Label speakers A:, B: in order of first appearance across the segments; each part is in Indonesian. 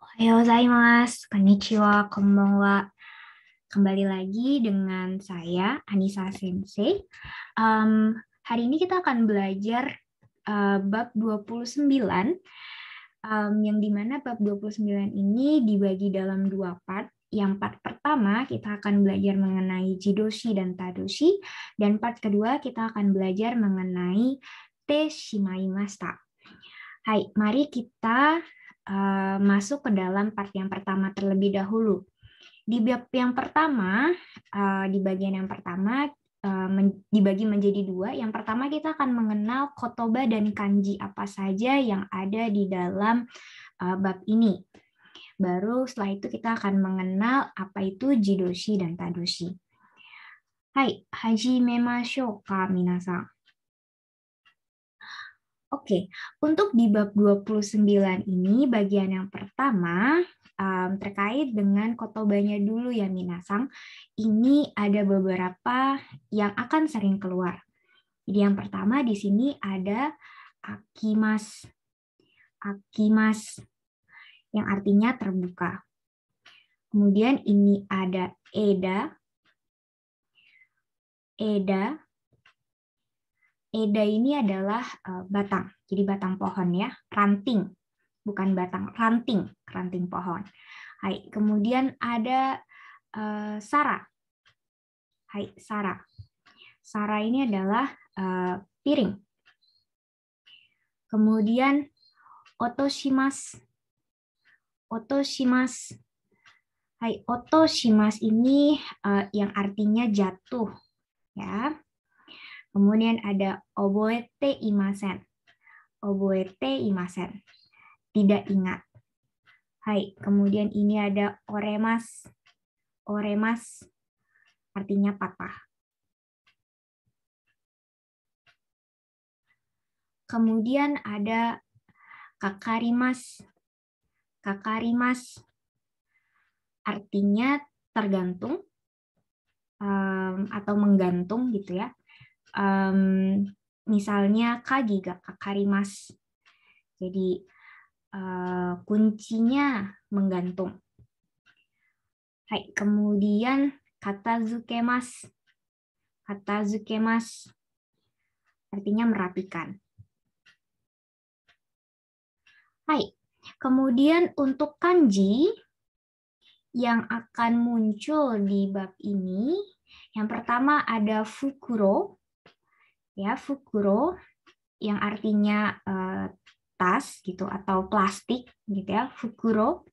A: Ohayou gozaimasu, konnichiwa, konbanwa. Kembali lagi dengan saya, Anissa Sensei. Hari ini kita akan belajar bab 29, yang dimana bab 29 ini dibagi dalam dua part. Yang part pertama kita akan belajar mengenai jidoshi dan tadoshi, dan part kedua kita akan belajar mengenai te shimaimashita. Hai, mari kita masuk ke dalam part yang pertama terlebih dahulu. Di bab yang pertama, di bagian yang pertama dibagi menjadi dua. Yang pertama kita akan mengenal kotoba dan kanji apa saja yang ada di dalam bab ini. Baru setelah itu kita akan mengenal apa itu jidoshi dan tadoshi. Hai, hajimemashou ka minasan. Oke, untuk di bab 29 ini bagian yang pertama terkait dengan kotobanya dulu ya minasang. Ini ada beberapa yang akan sering keluar. Jadi yang pertama di sini ada akimas. Akimas yang artinya terbuka. Kemudian ini ada eda. Eda. Eda ini adalah batang, jadi batang pohon ya, ranting, bukan batang, ranting pohon. Hai, kemudian ada sara. Hai, sara. Sara ini adalah piring. Kemudian otoshimasu. Otoshimasu. Hai, otoshimasu ini yang artinya jatuh, ya. Kemudian ada oboete imasen. Oboete imasen. Tidak ingat. Hai, kemudian ini ada oremas. Oremas artinya patah. Kemudian ada kakarimas. Kakarimas artinya tergantung atau menggantung gitu ya. Misalnya kagi ga kakarimas. Jadi kuncinya menggantung. Hai, kemudian katazukemas. Katazukemas artinya merapikan. Hai, kemudian untuk kanji yang akan muncul di bab ini, yang pertama ada fukuro. Ya, fukuro yang artinya tas gitu atau plastik gitu ya, fukuro.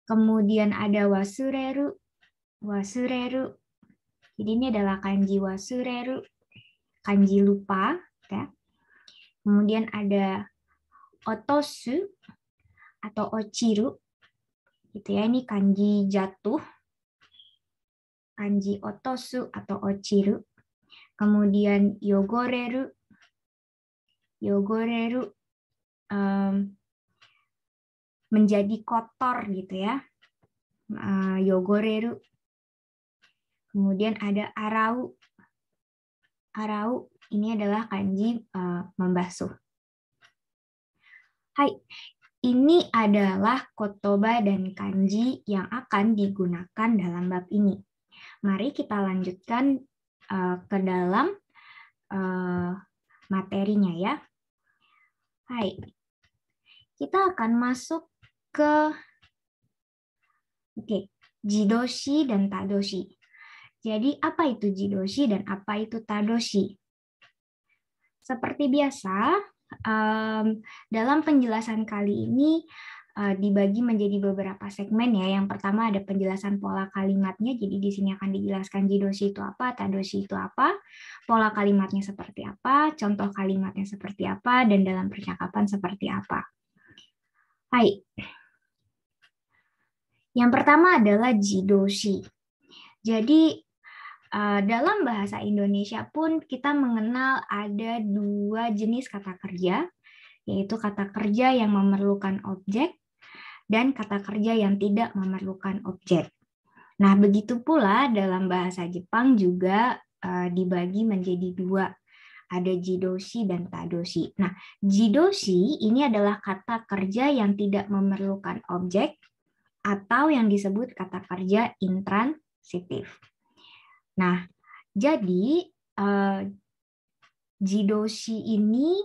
A: Kemudian ada wasureru. Wasureru. Jadi ini adalah kanji wasureru, kanji lupa ya. Kemudian ada otosu atau ochiru gitu ya, ini kanji jatuh. Kanji otosu atau ochiru. Kemudian yogoreru. Yogoreru menjadi kotor gitu ya. Yogoreru. Kemudian ada arau. Arau ini adalah kanji membasuh. Hai, ini adalah kotoba dan kanji yang akan digunakan dalam bab ini. Mari kita lanjutkan ke dalam materinya ya. Hai, kita akan masuk ke jidoshi dan tadoshi. Jadi apa itu jidoshi dan apa itu tadoshi? Seperti biasa, dalam penjelasan kali ini dibagi menjadi beberapa segmen ya. Yang pertama ada penjelasan pola kalimatnya. Jadi di sini akan dijelaskan jidoshi itu apa, tadoshi itu apa, pola kalimatnya seperti apa, contoh kalimatnya seperti apa, dan dalam percakapan seperti apa. Hai. Yang pertama adalah jidoshi. Jadi dalam bahasa Indonesia pun kita mengenal ada dua jenis kata kerja, yaitu kata kerja yang memerlukan objek dan kata kerja yang tidak memerlukan objek. Nah, begitu pula dalam bahasa Jepang juga dibagi menjadi dua. ada jidoshi dan tadoshi. Nah, jidoshi ini adalah kata kerja yang tidak memerlukan objek atau yang disebut kata kerja intransitif. Nah, jadi jidoshi ini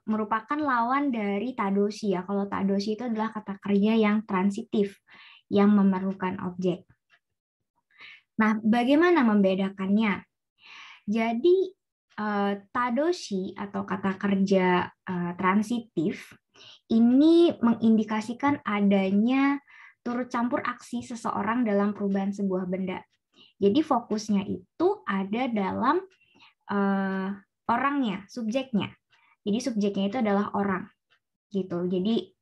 A: merupakan lawan dari tadoshi ya. Kalau tadoshi itu adalah kata kerja yang transitif, yang memerlukan objek. Nah, bagaimana membedakannya? Jadi tadoshi atau kata kerja transitif ini mengindikasikan adanya turut campur aksi seseorang dalam perubahan sebuah benda. Jadi fokusnya itu ada dalam orangnya, subjeknya. Jadi subjeknya itu adalah orang, gitu. Jadi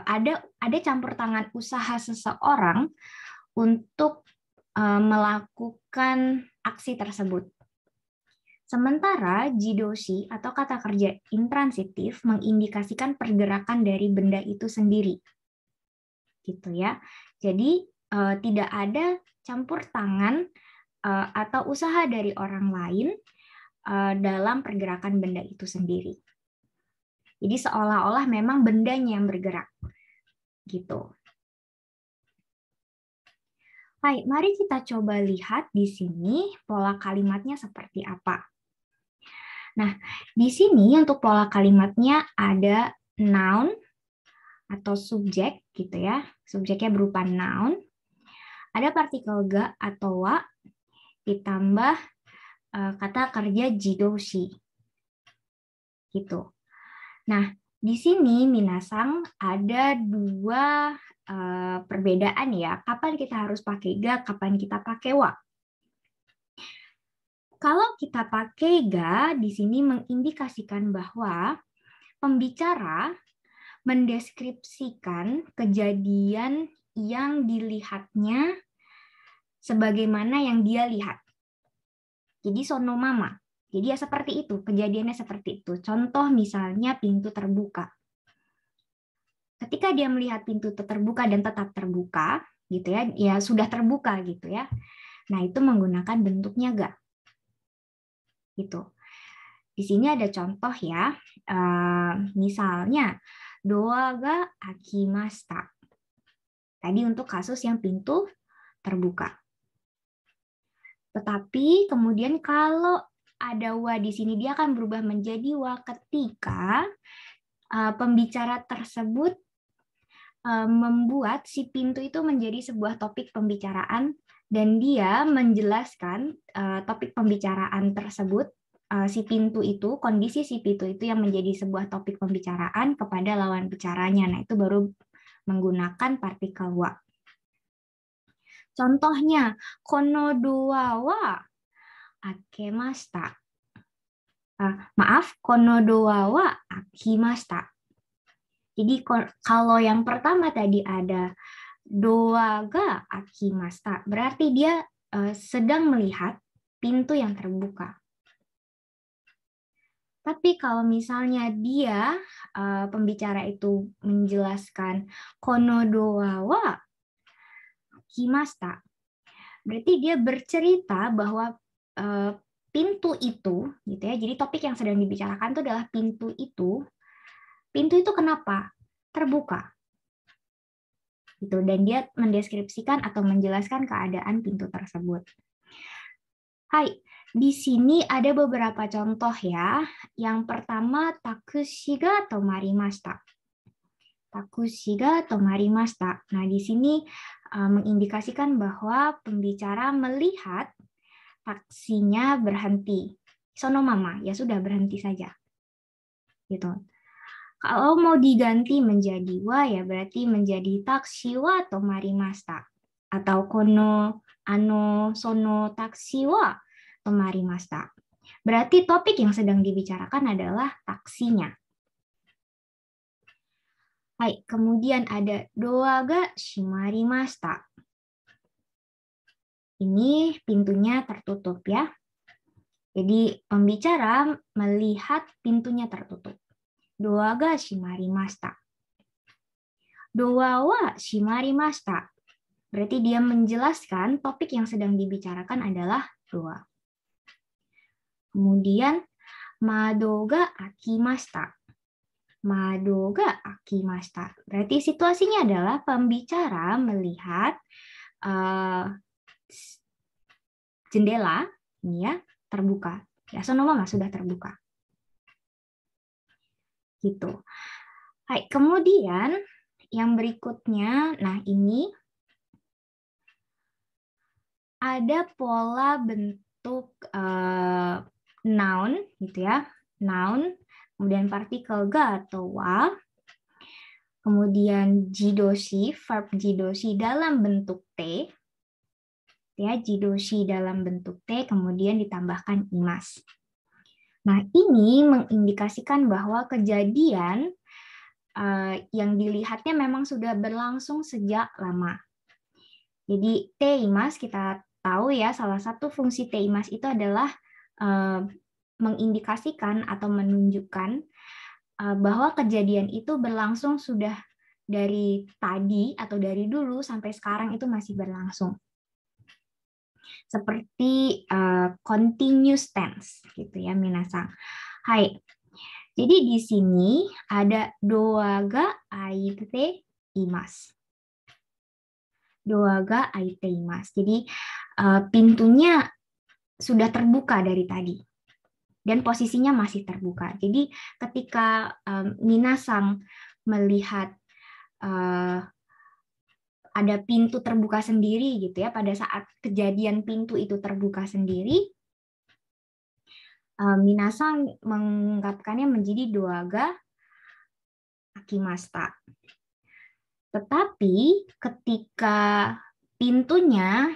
A: ada campur tangan usaha seseorang untuk melakukan aksi tersebut. Sementara jidoshi atau kata kerja intransitif mengindikasikan pergerakan dari benda itu sendiri, gitu ya. Jadi tidak ada campur tangan atau usaha dari orang lain dalam pergerakan benda itu sendiri. Jadi seolah-olah memang bendanya yang bergerak, gitu. Baik, mari kita coba lihat di sini pola kalimatnya seperti apa. Nah, di sini untuk pola kalimatnya ada noun atau subjek, gitu ya. Subjeknya berupa noun. Ada partikel ga atau wa ditambah kata kerja jidoshi, gitu. Nah, di sini minasang ada dua perbedaan ya. Kapan kita harus pakai ga, kapan kita pakai wa. Kalau kita pakai ga, di sini mengindikasikan bahwa pembicara mendeskripsikan kejadian yang dilihatnya sebagaimana yang dia lihat. Jadi sono mama. Jadi ya seperti itu, kejadiannya seperti itu. Contoh misalnya pintu terbuka. Ketika dia melihat pintu terbuka dan tetap terbuka, gitu ya, ya sudah terbuka gitu ya. Nah, itu menggunakan bentuknya ga. Gitu. Di sini ada contoh ya. Misalnya doa ga akimashita. Tadi untuk kasus yang pintu terbuka. Tetapi kemudian kalau ada wa di sini, dia akan berubah menjadi wa ketika pembicara tersebut membuat si pintu itu menjadi sebuah topik pembicaraan dan dia menjelaskan topik pembicaraan tersebut, si pintu itu, kondisi si pintu itu yang menjadi sebuah topik pembicaraan kepada lawan bicaranya. Nah, itu baru menggunakan partikel wa. Contohnya, kono doa wa akemashita. Maaf, kono doa wa akimashita. Jadi kalau yang pertama tadi ada doa ga akimashita, berarti dia sedang melihat pintu yang terbuka. Tapi kalau misalnya dia pembicara itu menjelaskan kono doa wa akimashita, berarti dia bercerita bahwa pintu itu, gitu ya. Jadi topik yang sedang dibicarakan itu adalah pintu itu. Pintu itu kenapa terbuka? Gitu, dan dia mendeskripsikan atau menjelaskan keadaan pintu tersebut. Hai, di sini ada beberapa contoh ya. Yang pertama takushi ga tomarimashita. Takushi ga tomarimashita. Nah, di sini mengindikasikan bahwa pembicara melihat taksinya berhenti. Sono mama, ya sudah berhenti saja. Gitu. Kalau mau diganti menjadi wa ya berarti menjadi taksi wa tomarimashita. Atau kono sono taksi wa tomarimashita. Berarti topik yang sedang dibicarakan adalah taksinya. Hai, kemudian ada doa ga shimarimashita. Ini pintunya tertutup ya. Jadi pembicara melihat pintunya tertutup. Doa ga shimarimashita. Doa wa shimarimashita. Berarti dia menjelaskan topik yang sedang dibicarakan adalah doa. Kemudian mado ga akimashita. Mado ga akimashita. Berarti situasinya adalah pembicara melihat jendela ini ya terbuka. Ya, sonoma sudah terbuka. Gitu. Hai, kemudian yang berikutnya, nah ini ada pola bentuk noun gitu ya. Noun, kemudian partikel ga atau wa, kemudian jidoshi, verb jidoshi dalam bentuk T, ya, jidoshi dalam bentuk T, kemudian ditambahkan imas. Nah, ini mengindikasikan bahwa kejadian yang dilihatnya memang sudah berlangsung sejak lama. Jadi teimas kita tahu ya, salah satu fungsi teimas itu adalah mengindikasikan atau menunjukkan bahwa kejadian itu berlangsung sudah dari tadi atau dari dulu sampai sekarang itu masih berlangsung. Seperti continuous tense gitu ya, minasang. Hai. Jadi di sini ada doa ga aite imas. Doa ga aite imas. Jadi pintunya sudah terbuka dari tadi dan posisinya masih terbuka. Jadi ketika minasang melihat ada pintu terbuka sendiri gitu ya, pada saat kejadian pintu itu terbuka sendiri, minasang mengungkapkannya menjadi doa ga akimashita. Tetapi ketika pintunya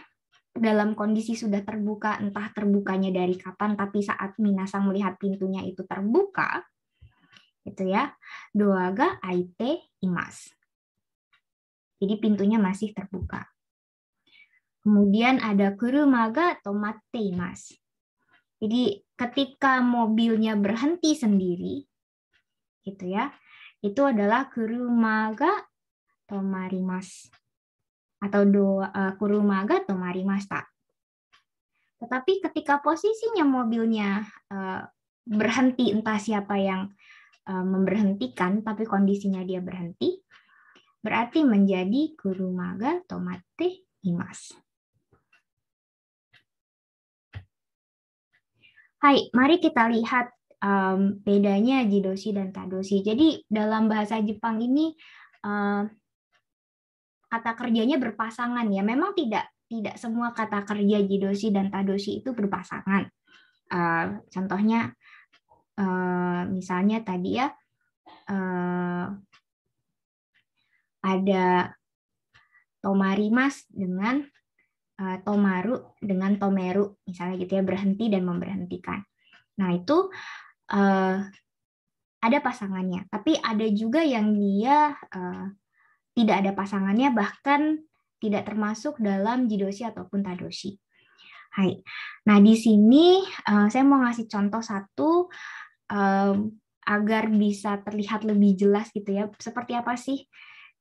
A: dalam kondisi sudah terbuka, entah terbukanya dari kapan, tapi saat minasang melihat pintunya itu terbuka, gitu ya, doa ga aite imas. Jadi pintunya masih terbuka. Kemudian ada kuruma ga tomatte imas. Jadi ketika mobilnya berhenti sendiri, gitu ya, itu adalah kuruma ga tomarimasu atau kuruma ga tomarimashita. Tetapi ketika posisinya mobilnya berhenti, entah siapa yang memberhentikan, tapi kondisinya dia berhenti, berarti menjadi kuruma ga tomatte imasu. Hai, mari kita lihat bedanya jidoshi dan tadoshi. Jadi dalam bahasa Jepang ini kata kerjanya berpasangan ya. Memang tidak semua kata kerja jidoshi dan tadoshi itu berpasangan. Contohnya misalnya tadi ya ada tomarimas dengan tomaru dengan tomeru, misalnya gitu ya, berhenti dan memberhentikan. Nah itu ada pasangannya, tapi ada juga yang dia tidak ada pasangannya, bahkan tidak termasuk dalam jidoshi ataupun tadoshi. Hai. Nah di sini saya mau ngasih contoh satu agar bisa terlihat lebih jelas gitu ya, seperti apa sih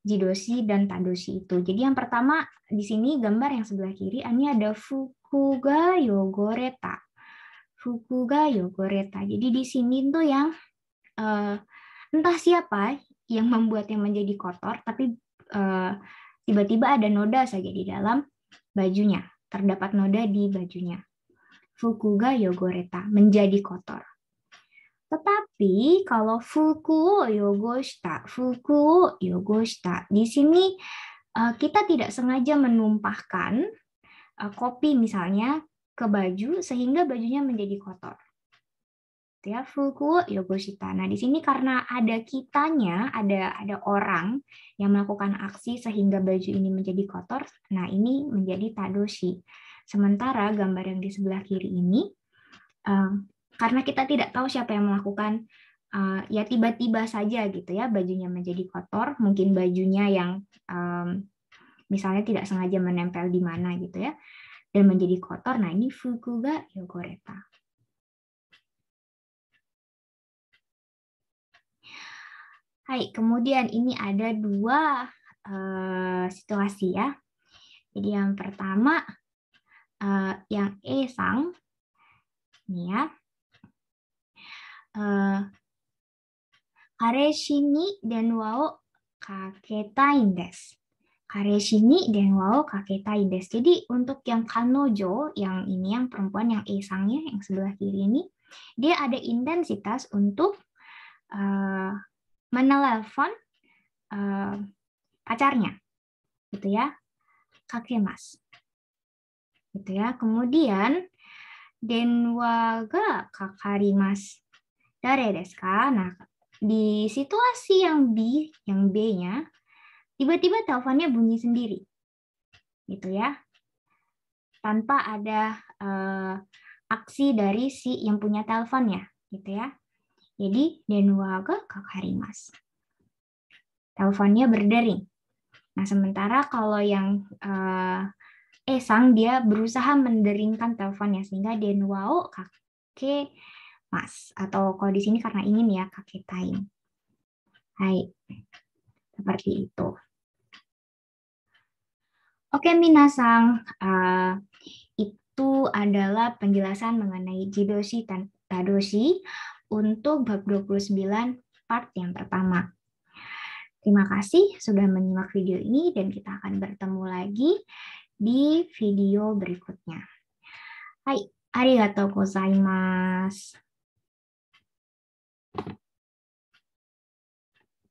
A: jidoshi dan tadoshi itu. Jadi yang pertama di sini gambar yang sebelah kiri, ini ada fuku ga yogoreta. Fuku ga yogoreta. Jadi di sini tuh yang entah siapa yang membuatnya menjadi kotor, tapi tiba-tiba ada noda saja di dalam bajunya. Terdapat noda di bajunya. Fuku ga yogoreta, menjadi kotor. Tetapi kalau fuku yogoshita, di sini kita tidak sengaja menumpahkan kopi misalnya ke baju sehingga bajunya menjadi kotor. Ya, fuku yogoshita. Nah, di sini karena ada kitanya, ada orang yang melakukan aksi sehingga baju ini menjadi kotor. Nah, ini menjadi tadoshi. Sementara gambar yang di sebelah kiri ini karena kita tidak tahu siapa yang melakukan, ya tiba-tiba saja gitu ya bajunya menjadi kotor, mungkin bajunya yang misalnya tidak sengaja menempel di mana gitu ya, dan menjadi kotor. Nah ini fuku ga yogoreta. Hai, kemudian ini ada dua situasi ya. Jadi yang pertama yang E-sang, ini ya. kareshi ni denwa o kaketai desu. Kareshi ni denwa o kaketai desu. Jadi untuk yang kanojo, yang ini yang perempuan yang esangnya yang sebelah kiri ini, dia ada intensitas untuk menelpon pacarnya, gitu ya, kakemas, gitu ya. Kemudian denwa ga kakarimasu. Dare desu ka? Nah, di situasi yang B-nya, tiba-tiba teleponnya bunyi sendiri, gitu ya, tanpa ada aksi dari si yang punya teleponnya, gitu ya. Jadi denwa ga kakarimasu. Teleponnya berdering. Nah, sementara kalau yang Esang dia berusaha menderingkan teleponnya sehingga denwa o kake mas, atau kalau di sini karena ingin ya kaketain. Hai, seperti itu. Oke, minasang, itu adalah penjelasan mengenai jidoshi dan tadoshi untuk bab 29 part yang pertama. Terima kasih sudah menyimak video ini dan kita akan bertemu lagi di video berikutnya. Hai, arigatou gozaimasu.